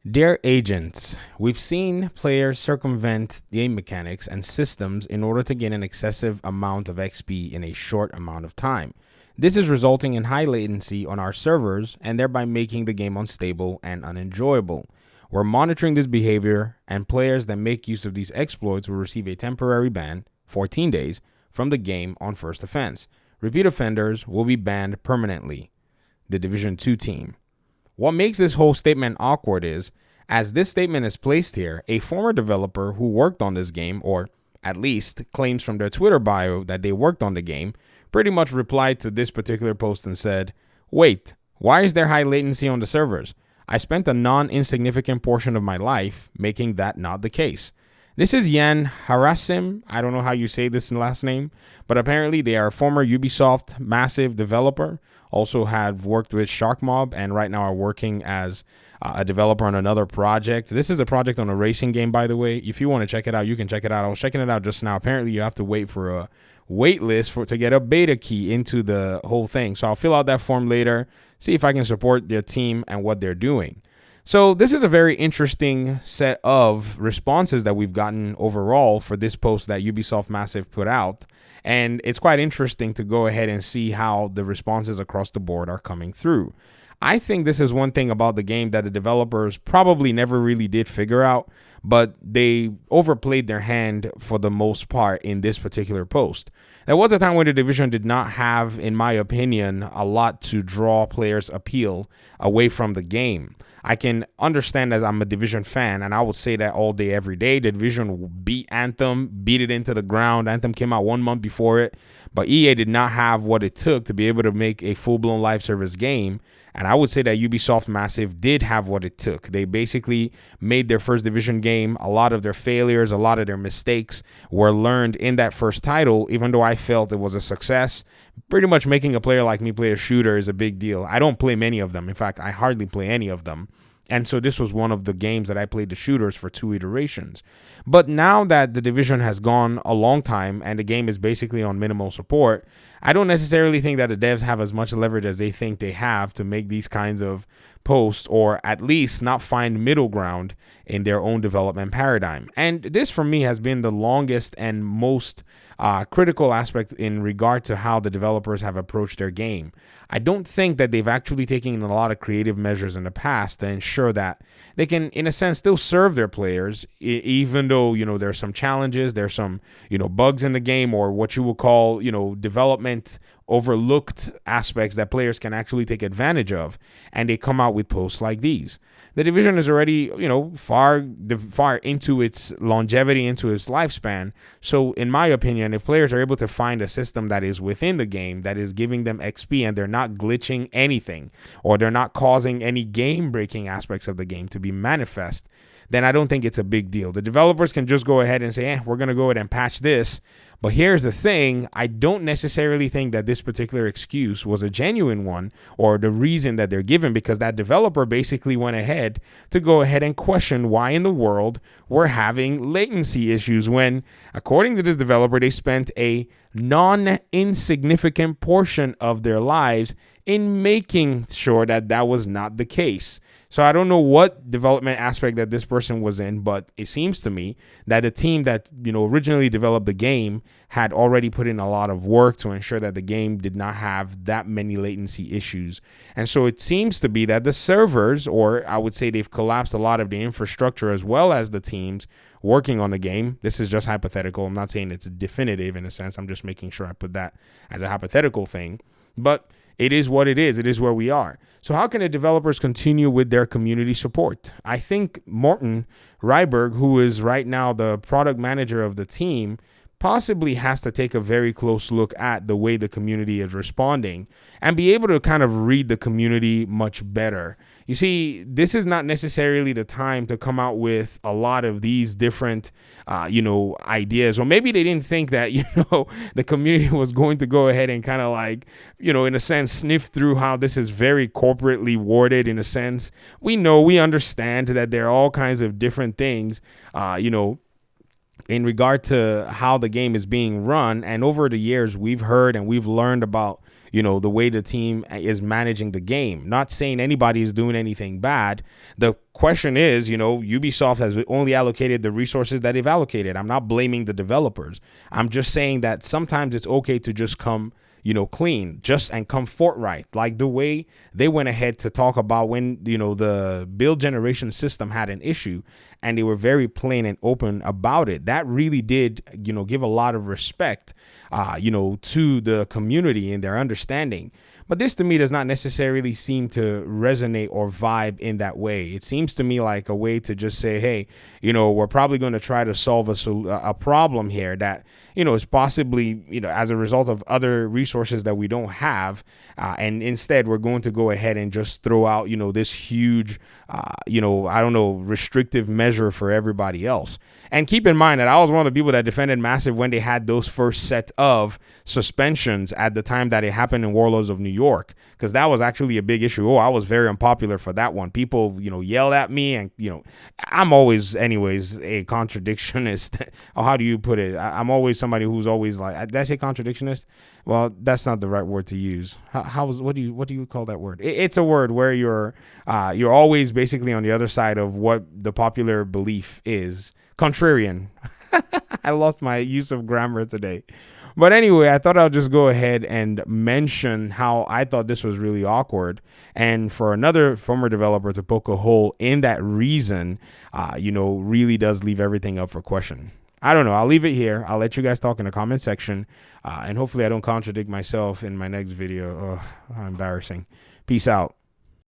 Dear agents, we've seen players circumvent game mechanics and systems in order to gain an excessive amount of XP in a short amount of time. This is resulting in high latency on our servers and thereby making the game unstable and unenjoyable. We're monitoring this behavior, and players that make use of these exploits will receive a temporary ban, 14 days, from the game on first offense. Repeat offenders will be banned permanently. The Division 2 team. What makes this whole statement awkward is, as this statement is placed here, a former developer who worked on this game, or at least claims from their Twitter bio that they worked on the game, pretty much replied to this particular post and said, "Wait, why is there high latency on the servers? I spent a non-insignificant portion of my life making that not the case." This is Yan Harasim. I don't know how you say this last name, but apparently they are a former Ubisoft massive developer, also have worked with Sharkmob, and right now are working as a developer on another project. This is a project on a racing game, by the way. If you want to check it out, you can check it out. I was checking it out just now. Apparently you have to wait for a wait list to get a beta key into the whole thing. So I'll fill out that form later, see if I can support their team and what they're doing. So this is a very interesting set of responses that we've gotten overall for this post that Ubisoft Massive put out. And it's quite interesting to go ahead and see how the responses across the board are coming through. I think this is one thing about the game that the developers probably never really did figure out, but they overplayed their hand for the most part in this particular post. There was a time when the Division did not have, in my opinion, a lot to draw players' appeal away from the game. I can understand, as I'm a Division fan, and I would say that all day, every day. The Division beat Anthem, beat it into the ground. Anthem came out 1 month before it, but EA did not have what it took to be able to make a full-blown live service game. And I would say that Ubisoft Massive did have what it took. They basically made their first Division game. A lot of their failures, a lot of their mistakes were learned in that first title, even though I felt it was a success. Pretty much making a player like me play a shooter is a big deal. I don't play many of them. In fact, I hardly play any of them. And so this was one of the games that I played the shooters for 2 iterations. But now that the Division has gone a long time and the game is basically on minimal support, I don't necessarily think that the devs have as much leverage as they think they have to make these kinds of posts, or at least not find middle ground in their own development paradigm. And this for me has been the longest and most critical aspect in regard to how the developers have approached their game. I don't think that they've actually taken a lot of creative measures in the past to ensure that they can, in a sense, still serve their players, even though, there's some challenges, there's some, bugs in the game, or what you would call, development overlooked aspects that players can actually take advantage of, and they come out with posts like these. The Division is already, far into its longevity, into its lifespan. So in my opinion, if players are able to find a system that is within the game, that is giving them XP, and they're not glitching anything, or they're not causing any game-breaking aspects of the game to be manifest, then I don't think it's a big deal. The developers can just go ahead and say, we're going to go ahead and patch this. But here's the thing, I don't necessarily think that this particular excuse was a genuine one, or the reason that they're given, because that developer basically went ahead to go ahead and question why in the world we're having latency issues when, according to this developer, they spent a non-insignificant portion of their lives in making sure that that was not the case. So I don't know what development aspect that this person was in, but it seems to me that the team that, originally developed the game had already put in a lot of work to ensure that the game did not have that many latency issues. And so it seems to be that the servers, or I would say they've collapsed a lot of the infrastructure as well as the teams working on the game. This is just hypothetical. I'm not saying it's definitive in a sense. I'm just making sure I put that as a hypothetical thing. But it is what it is. It is where we are. So how can the developers continue with their community support? I think Morten Ryberg, who is right now the product manager of the team, possibly has to take a very close look at the way the community is responding and be able to kind of read the community much better. You see, this is not necessarily the time to come out with a lot of these different, ideas. Or maybe they didn't think that, the community was going to go ahead and kind of like, in a sense, sniff through how this is very corporately worded in a sense. We understand that there are all kinds of different things, in regard to how the game is being run. And over the years, we've heard and we've learned about the way the team is managing the game. Not saying anybody is doing anything bad. The question is, Ubisoft has only allocated the resources that they've allocated. I'm not blaming the developers. I'm just saying that sometimes it's okay to just come clean, and come forthright, like the way they went ahead to talk about when, the build generation system had an issue, and they were very plain and open about it. That really did, give a lot of respect, to the community and their understanding. But this to me does not necessarily seem to resonate or vibe in that way. It seems to me like a way to just say, hey, we're probably going to try to solve a problem here that, is possibly, as a result of other resources that we don't have. And instead, we're going to go ahead and just throw out, this huge, restrictive measure for everybody else. And keep in mind that I was one of the people that defended Massive when they had those first set of suspensions at the time that it happened in Warlords of New York, because that was actually a big issue. I was very unpopular for that one. People, yelled at me, and, I'm always, anyways, a contradictionist. Or how do you put it? I'm always somebody who's always like, did I say contradictionist? Well, that's not the right word to use. What do you call that word? It's a word where you're always basically on the other side of what the popular belief is. Contrarian. I lost my use of grammar today. But anyway, I thought I'll just go ahead and mention how I thought this was really awkward. And for another former developer to poke a hole in that reason, really does leave everything up for question. I don't know. I'll leave it here. I'll let you guys talk in the comment section. And hopefully I don't contradict myself in my next video. How embarrassing. Peace out.